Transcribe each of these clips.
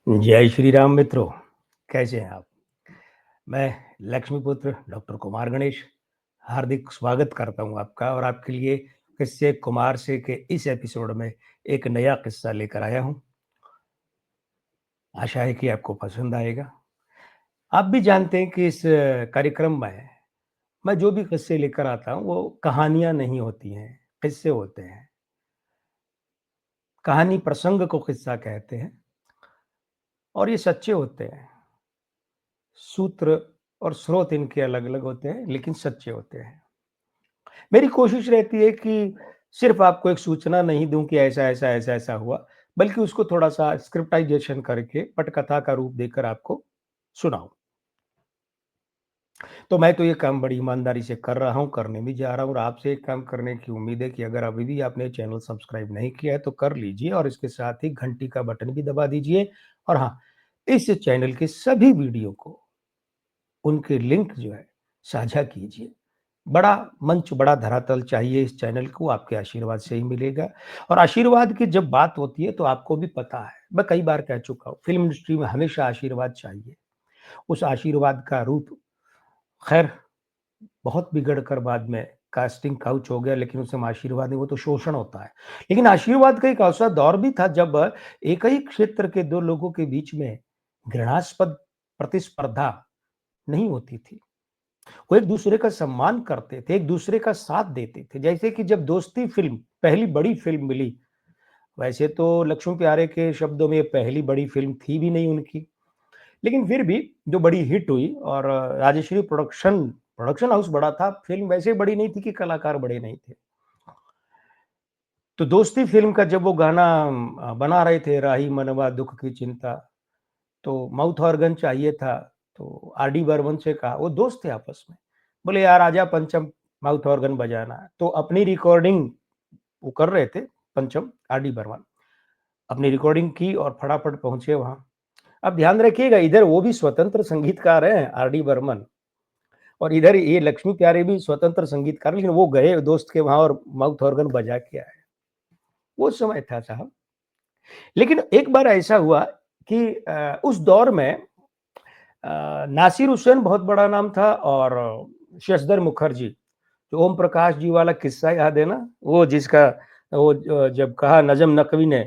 जय श्री राम मित्रों, कैसे हैं आप? मैं लक्ष्मीपुत्र डॉक्टर कुमार गणेश हार्दिक स्वागत करता हूं आपका और आपके लिए किस्से कुमार से के इस एपिसोड में एक नया किस्सा लेकर आया हूं। आशा है कि आपको पसंद आएगा। आप भी जानते हैं कि इस कार्यक्रम में मैं जो भी किस्से लेकर आता हूं वो कहानियां नहीं होती हैं, किस्से होते हैं। कहानी प्रसंग को किस्सा कहते हैं और ये सच्चे होते हैं। सूत्र और स्रोत इनके अलग-अलग होते हैं, लेकिन सच्चे होते हैं। मेरी कोशिश रहती है कि सिर्फ़ आपको एक सूचना नहीं दूँ कि ऐसा हुआ, बल्कि उसको थोड़ा-सा स्क्रिप्टाइज़ेशन करके पटकथा का रूप देकर आपको सुनाऊँ। तो मैं तो ये काम बड़ी ईमानदारी से कर रहा हूँ, करने भी जा रहा हूँ और आपसे एक काम करने की उम्मीद है कि अगर अभी भी आपने चैनल सब्सक्राइब नहीं किया है, तो कर लीजिए और इसके साथ ही घंटी का बटन भी दबा दीजिए और हाँ, इस चैनल के सभी वीडियो को उनके लिंक जो है साझा कीजिए। बड़ा मंच, बड़ा धरातल चाहिए इस चैनल को, आपके आशीर्वाद से ही मिलेगा और आशीर्वाद की जब बात होती है तो आपको भी पता है, मैं कई बार कह चुका हूँ, फ़िल्म इंडस्ट्री में हमेशा आशीर्वाद चाहिए। उस आशीर्वाद का रूप ख़ैर बहुत बिगड़ कर बाद में कास्टिंग काउच हो गया, लेकिन उस समय आशीर्वाद नहीं, वो तो शोषण होता है। लेकिन आशीर्वाद का एक ऐसा दौर भी था जब एक ही क्षेत्र के 2 लोगों के बीच में घृणास्पद प्रतिस्पर्धा नहीं होती थी। वो एक-दूसरे का सम्मान करते थे, एक-दूसरे का साथ देते थे। जैसे कि जब दोस्ती फ़िल्म पहली बड़ी फ़िल्म मिली, वैसे तो लक्ष्मण प्यारे के शब्दों में ये पहली बड़ी फ़िल्म थी भी नहीं उनकी, लेकिन फिर भी जो बड़ी हिट हुई और राजश्री प्रोडक्शन प्रोडक्शन हाउस बड़ा था, फ़िल्म वैसे बड़ी नहीं थी कि कलाकार बड़े नहीं थे। तो दोस्ती फ़िल्म का जब वो गाना बना रहे थे, राही मनवा दुःख की चिंता, तो माउथ ऑर्गन चाहिए था, तो आर डी बर्मन से कहा, वो दोस्त थे आपस में। बोले यार आजा पंचम माउथ ऑर्गन बजाना है। तो अपनी रिकॉर्डिंग वो कर रहे थे पंचम आर डी बर्मन। अपनी रिकॉर्डिंग की और फटाफट पहुँचे वहाँ। अब ध्यान रखिएगा इधर वो भी स्वतंत्र संगीतकार हैं आर डी बर्मन और इधर ये लक्ष्मी प्यारे भी स्वतंत्र संगीतकार लेकिन वो गए दोस्त के वहाँ और माउथ ऑर्गन बजा के आए। वो समय था साहब। लेकिन एक बार ऐसा हुआ कि उस दौर में नासिर हुसैन बहुत बड़ा नाम था और शशधर मुखर्जी, जो ओम प्रकाश जी वाला किस्सा याद है ना? वो जिसका वो जब कहा नजम नकवी ने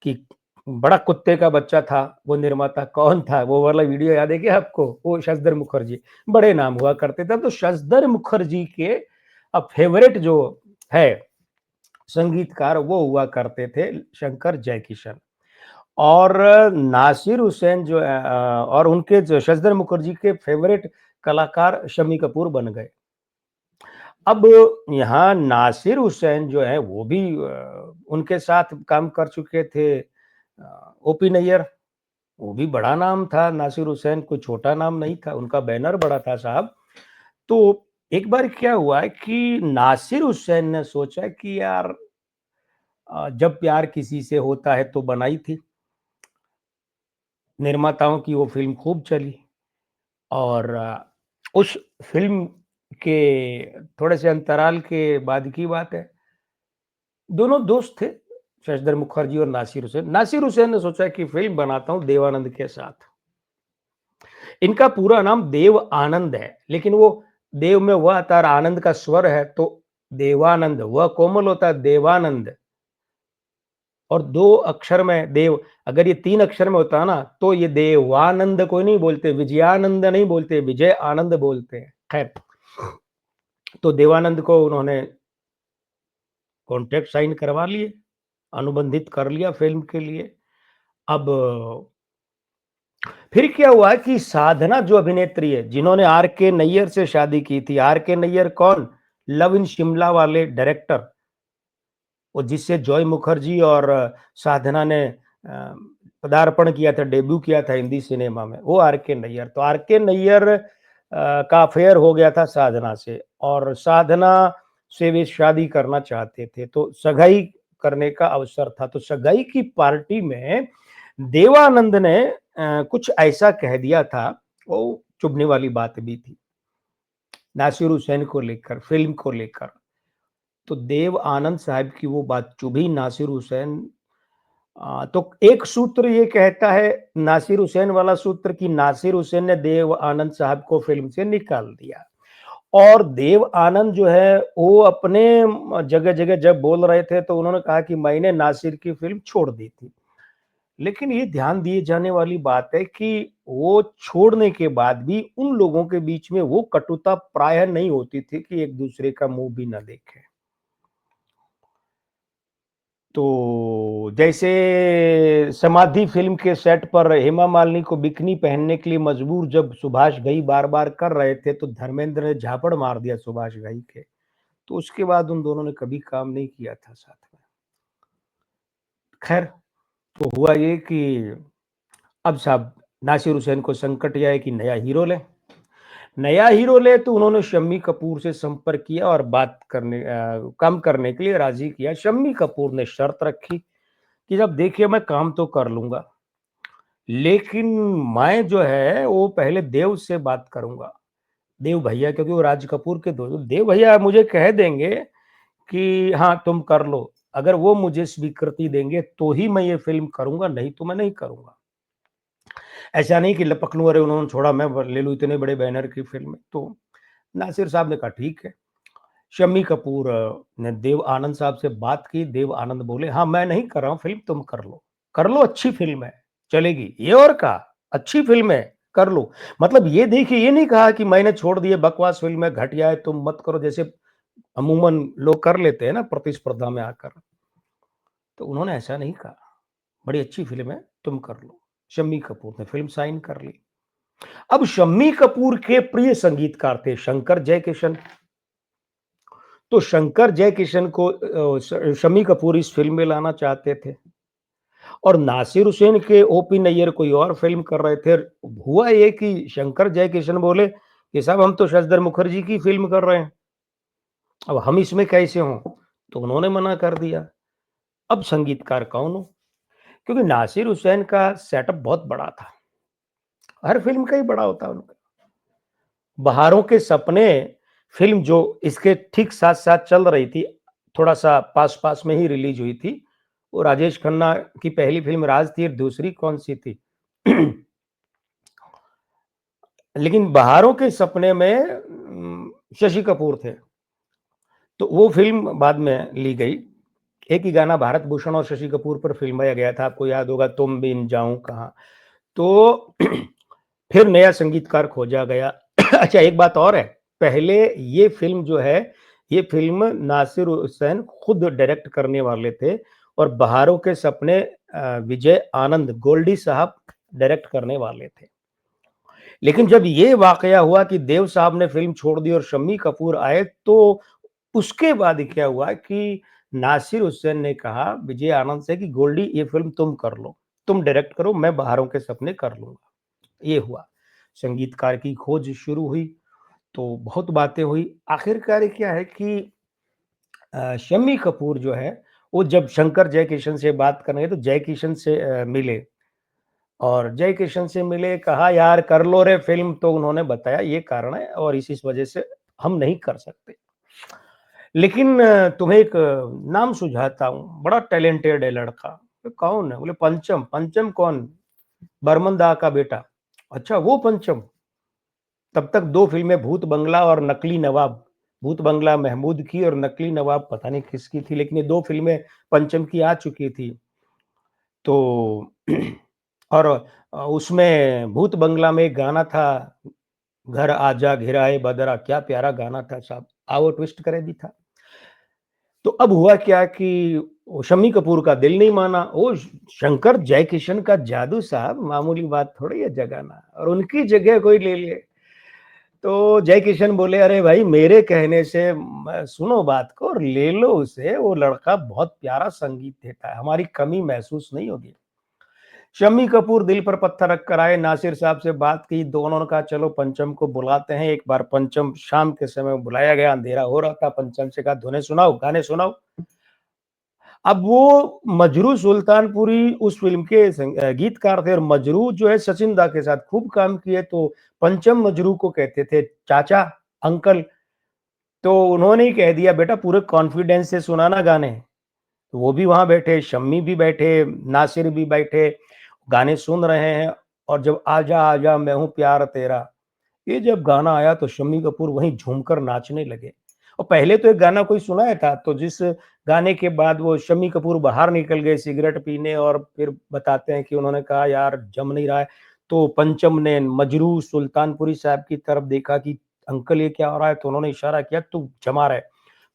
कि बड़ा कुत्ते का बच्चा था, वो निर्माता कौन था? वो वाला वीडियो याद है क्या आपको? वो शशधर मुखर्जी, बड़े नाम हुआ करते थे। तो शशधर मुखर्जी के फेवरेट जो है संगीतकार वो हुआ करते थे शंकर जयकिशन। और नासिर हुसैन जो है और उनके जो शशधर मुखर्जी के फेवरेट कलाकार शम्मी कपूर बन गए। अब यहाँ नासिर हुसैन जो है वो भी उनके साथ काम कर चुके थे ओपी नैयर, वो भी बड़ा नाम था नासिर हुसैन, कोई छोटा नाम नहीं था, उनका बैनर बड़ा था साहब। तो एक बार क्या हुआ है कि नासिर हुसैन ने सोचा कि यार जब प्यार किसी से होता है तो बनाई थी। निर्माताओं की वो फ़िल्म खूब चली और उस फ़िल्म के थोड़े से अंतराल के बाद की बात है, दोनों दोस्त थे, शशधर मुखर्जी और नासिर हुसैन। नासिर हुसैन ने सोचा कि फ़िल्म बनाता हूँ देवानंद के साथ। इनका पूरा नाम देव आनंद है, लेकिन वो देव में व आता है और आनंद का स्वर है, तो देवानंद, व कोमल होता है देवानंद और 2 अक्षर में देव अगर ये 3 अक्षर में होता ना, तो ये देवानंद को नहीं बोलते, विजयानंद नहीं बोलते, विजय आनंद बोलते हैं। खैर, तो देवानंद को उन्होंने कॉन्ट्रैक्ट साइन करवा लिए, अनुबंधित कर लिया फ़िल्म के लिए। अब फिर क्या हुआ कि साधना जो अभिनेत्री है, जिन्होंने आर के नैयर से शादी की थी, आर के नैयर कौन? लव इन शिमला वाले डायरेक्टर, वो जिससे जॉय मुखर्जी और साधना ने पदार्पण किया था, डेब्यू किया था हिंदी सिनेमा में, वो आर के नैयर। तो आर के नैयर का अफेयर हो गया था साधना से और साधना से वे शादी करना चाहते थे, तो सगाई करने का अवसर था। तो सगाई की पार्टी में देवानंद ने कुछ ऐसा कह दिया था, वो चुभने वाली बात भी थी, नासिर हुसैन को लेकर, फ़िल्म को लेकर। तो देव आनंद साहब की वो बात चुभी नासिर हुसैन तो एक सूत्र ये कहता है नासिर हुसैन वाला सूत्र कि नासिर हुसैन ने देव आनंद साहब को फ़िल्म से निकाल दिया और देव आनंद जो है वो अपने जगह-जगह जब बोल रहे थे तो उन्होंने कहा कि मैंने नासिर की फ़िल्म छोड़ दी थी। लेकिन ये ध्यान दिए जाने वाली बात है कि वो छोड़ने के बाद भी उन लोगों के बीच में वो कटुता प्रायः नहीं होती थी कि एक-दूसरे का मुँह भी ना देखें। तो जैसे समाधि फ़िल्म के सेट पर हेमा मालिनी को बिकिनी पहनने के लिए मजबूर जब सुभाष घई बार-बार कर रहे थे, तो धर्मेंद्र ने झापड़ मार दिया सुभाष घई के। तो उसके बाद उन दोनों ने कभी काम नहीं किया था साथ में। खैर, तो हुआ ये कि अब साहब नासिर हुसैन को संकट ये है कि नया हीरो लें। नया हीरो ले तो उन्होंने शम्मी कपूर से संपर्क किया और बात करने कम करने के लिए राज़ी किया। शम्मी कपूर ने शर्त रखी कि जब देखिए मैं काम तो कर लूँगा, लेकिन मैं जो है वो पहले देव से बात करूँगा। देव भैया क्योंकि वो राज कपूर के दो देव भैया मुझे कह देंगे कि हाँ, तुम कर लो। अगर वो मुझे स्वीकृति देंगे तो ही मैं ये फ़िल्म करूँगा, नहीं तो मैं नहीं करूँगा। ऐसा नहीं कि लपक लूँ, अरे उन्होंने छोड़ा मैं ब ले लूँ इतने बड़े बैनर की फ़िल्म। तो नासिर साहब ने कहा ठीक है। शम्मी कपूर ने देव आनंद साहब से बात की, देव आनंद बोले, "हाँ, मैं नहीं कर रहा हूँ फ़िल्म, तुम कर लो। कर लो, अच्छी फ़िल्म है, चलेगी।" ये और कहा, "अच्छी फ़िल्म है, कर लो।" मतलब ये देखिए, ये नहीं कहा कि मैंने छोड़ दी है, बकवास फ़िल्म है, घटिया है, तुम मत करो, जैसे अमूमन लोग कर लेते हैं ना प्रतिस्पर्धा में आकर। तो उन्होंने ऐसा नहीं कहा, "बड़ी अच्छी फ़िल्म है, तुम कर लो।" शम्मी कपूर ने फ़िल्म साइन कर ली। अब शम्मी कपूर के प्रिय संगीतकार थे शंकर जयकिशन। तो शंकर जयकिशन को शम्मी कपूर इस फ़िल्म में लाना चाहते थे और नासिर हुसैन के ओपी नैयर कोई और फ़िल्म कर रहे थे। हुआ ये कि शंकर जयकिशन बोले कि साहब हम तो शशधर मुखर्जी की फ़िल्म कर रहे हैं, अब हम इसमें कैसे हों? तो उन्होंने मना कर दिया। अब संगीतकार कौन हो? क्योंकि नासिर हुसैन का सेटअप बहुत बड़ा था। हर फ़िल्म का ही बड़ा होता है उनका। बहारों के सपने फ़िल्म जो इसके ठीक साथ-साथ चल रही थी, थोड़ा-सा पास-पास में ही रिलीज़ हुई थी। वो राजेश खन्ना की पहली फ़िल्म राज थी और दूसरी कौन-सी थी? लेकिन बहारों के सपने में शशि कपूर थे। तो वो फ़िल्म बाद में ली गई। एक ही गाना भारत भूषण और शशि कपूर पर फ़िल्माया गया था, आपको याद होगा तुम बिन जाऊँ कहाँ। तो फिर नया संगीतकार खोजा गया। अच्छा एक बात और है, पहले ये फ़िल्म जो है, ये फ़िल्म नासिर हुसैन खुद डायरेक्ट करने वाले थे और बहारों के सपने विजय आनंद गोल्डी साहब डायरेक्ट करने वाले थे। लेकिन जब ये वाक़या हुआ कि देव साहब ने फ़िल्म छोड़ दी और शम्मी कपूर आए, तो उसके बाद क्या हुआ कि नासिर हुसैन ने कहा विजय आनंद से कि गोल्डी ये फ़िल्म तुम कर लो, तुम डायरेक्ट करो, मैं बहारों के सपने कर लूँगा। ये हुआ। संगीतकार की खोज शुरू हुई, तो बहुत बातें हुई। आखिरकार क्या है कि शम्मी कपूर जो है, वो जब शंकर जयकिशन से बात करने गए तो जयकिशन से मिले और जयकिशन से मिले, कहा यार कर लो रे फ़िल्म, तो उन्होंने बताया ये कारण है और इस वजह से हम नहीं कर सकते। लेकिन तुम्हें एक नाम सुझाता हूँ, बड़ा टैलेंटेड है लड़का। तो कौन है? बोले पंचम, पंचम कौन? बर्मन दा का बेटा। अच्छा वो पंचम। तब तक 2 फ़िल्में भूत बंगला और नकली नवाब। भूत बंगला महमूद की और नकली नवाब पता नहीं किसकी थी, लेकिन ये 2 फ़िल्में पंचम की आ चुकी थी। तो और उसमें भूत बंगला में एक गाना था, घर आजा घिराए बदरा, क्या प्यारा गाना था साहब। आओ ट्विस्ट करे भी था। तो अब हुआ क्या कि वो शम्मी कपूर का दिल नहीं माना। वो शंकर जयकिशन का जादू साहब मामूली बात थोड़ी है जगाना और उनकी जगह कोई ले ले। तो जय किशन बोले, "अरे भाई मेरे कहने से सुनो बात को और ले लो उसे, वो लड़का बहुत प्यारा संगीत देता है, हमारी कमी महसूस नहीं होगी।" शम्मी कपूर दिल पर पत्थर रख कर आए, नासिर साहब से बात की, दोनों ने कहा चलो पंचम को बुलाते हैं। एक बार पंचम शाम के समय बुलाया गया, अंधेरा हो रहा था, पंचम से कहा धुनें सुनाओ, गाने सुनाओ। अब वो मजरू सुल्तानपुरी उस फ़िल्म के गीतकार थे और मजरू जो है सचिन दा के साथ खूब काम किए, तो पंचम मजरू को कहते थे चाचा, अंकल। तो उन्होंने ही कह दिया बेटा पूरे कॉन्फिडेंस से सुनाना गाने। तो वो भी वहाँ बैठे, शम्मी भी बैठे, नासिर भी बैठे, गाने सुन रहे हैं और जब आजा आजा मैं हूँ प्यार तेरा, ये जब गाना आया तो शम्मी कपूर वहीं झूमकर नाचने लगे। और पहले तो एक गाना कोई सुनाया था, तो जिस गाने के बाद वो शम्मी कपूर बाहर निकल गए सिगरेट पीने और फिर बताते हैं कि उन्होंने कहा यार जम नहीं रहा है। तो पंचम ने मजरू सुल्तानपुरी साहब की तरफ देखा कि अंकल ये क्या हो रहा है? तो उन्होंने इशारा किया तू जमा रहा है।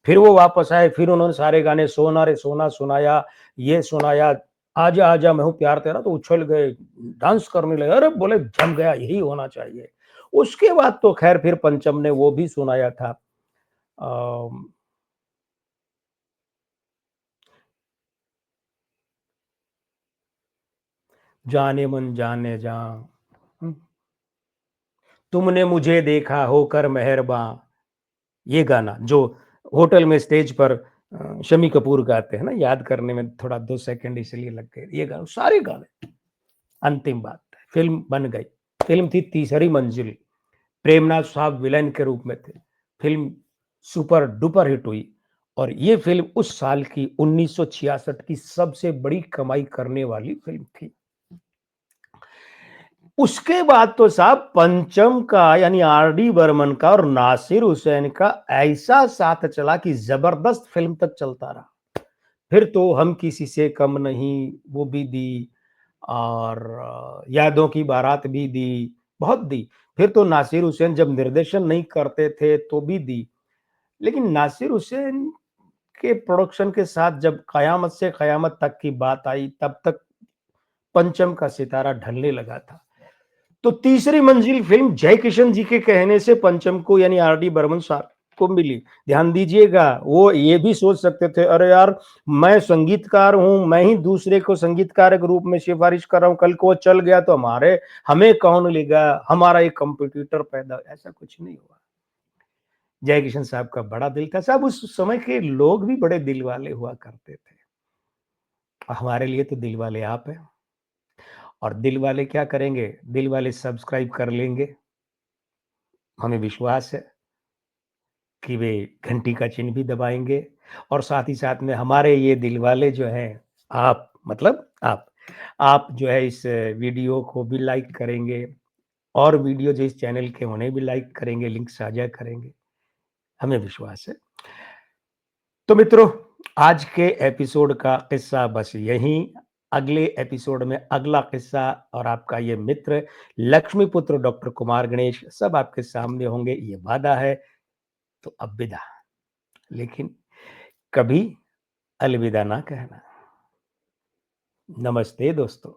फिर वो वापस आए, फिर उन्होंने सारे गाने सोना रे सोना सुनाया, ये सुनाया, आजा आजा मैं हूँ प्यार तेरा, तो उछल गए, डांस करने लगे। अरे बोले जम गया, यही होना चाहिए। उसके बाद तो खैर फिर पंचम ने वो भी सुनाया था। अ, जाने मन जाने जा, तुमने मुझे देखा होकर मेहरबान, ये गाना जो होटल में स्टेज पर शम्मी कपूर गाते हैं ना, याद करने में थोड़ा 2 सेकंड इसलिए लग गए। ये गाना, सारे गाने, अंतिम बात, फ़िल्म बन गई। फ़िल्म थी तीसरी मंजिल, प्रेमनाथ साहब विलेन के रूप में थे। फ़िल्म सुपर डुपर हिट हुई और ये फ़िल्म उस साल की 1966 की सबसे बड़ी कमाई करने वाली फ़िल्म थी। उसके बाद तो साहब पंचम का यानी आर डी बर्मन का और नासिर हुसैन का ऐसा साथ चला कि जबरदस्त फिल्म तक चलता रहा। फिर तो हम किसी से कम नहीं, वो भी दी और यादों की बारात भी दी, बहुत दी। फिर तो नासिर हुसैन जब निर्देशन नहीं करते थे तो भी दी। लेकिन नासिर हुसैन के प्रोडक्शन के साथ जब कयामत से कयामत तक की बात आई, तब तक पंचम का सितारा ढलने लगा था। तो तीसरी मंजिल फ़िल्म जय किशन जी के कहने से पंचम को यानी आर डी बर्मन साहब को मिली। ध्यान दीजिएगा, वो ये भी सोच सकते थे, अरे यार मैं संगीतकार हूँ, मैं ही दूसरे को संगीतकार के रूप में सिफ़ारिश कर रहा हूँ, कल को वो चल गया तो हमें कौन लेगा? हमारा एक कॉम्पिटिटर पैदा, ऐसा कुछ नहीं हुआ। जय किशन साहब का बड़ा दिल था। साहब उस समय के लोग भी बड़े दिल वाले हुआ करते थे। हमारे लिए तो दिल वाले आप हैं और दिल वाले क्या करेंगे? दिल वाले सब्सक्राइब कर लेंगे, हमें विश्वास है कि वे घंटी का चिन्ह भी दबाएँगे और साथ ही साथ में हमारे ये दिलवाले जो हैं, आप मतलब आप जो है इस वीडियो को भी लाइक करेंगे और वीडियो जो इस चैनल के उन्हें भी लाइक करेंगे, लिंक साझा करेंगे, हमें विश्वास है। तो मित्रों, आज के एपिसोड का किस्सा बस यहीं। अगले एपिसोड में अगला किस्सा और आपका ये मित्र लक्ष्मीपुत्र डॉक्टर कुमार गणेश सब आपके सामने होंगे, ये वादा है। तो अब विदा, लेकिन कभी अलविदा ना कहना। नमस्ते दोस्तों।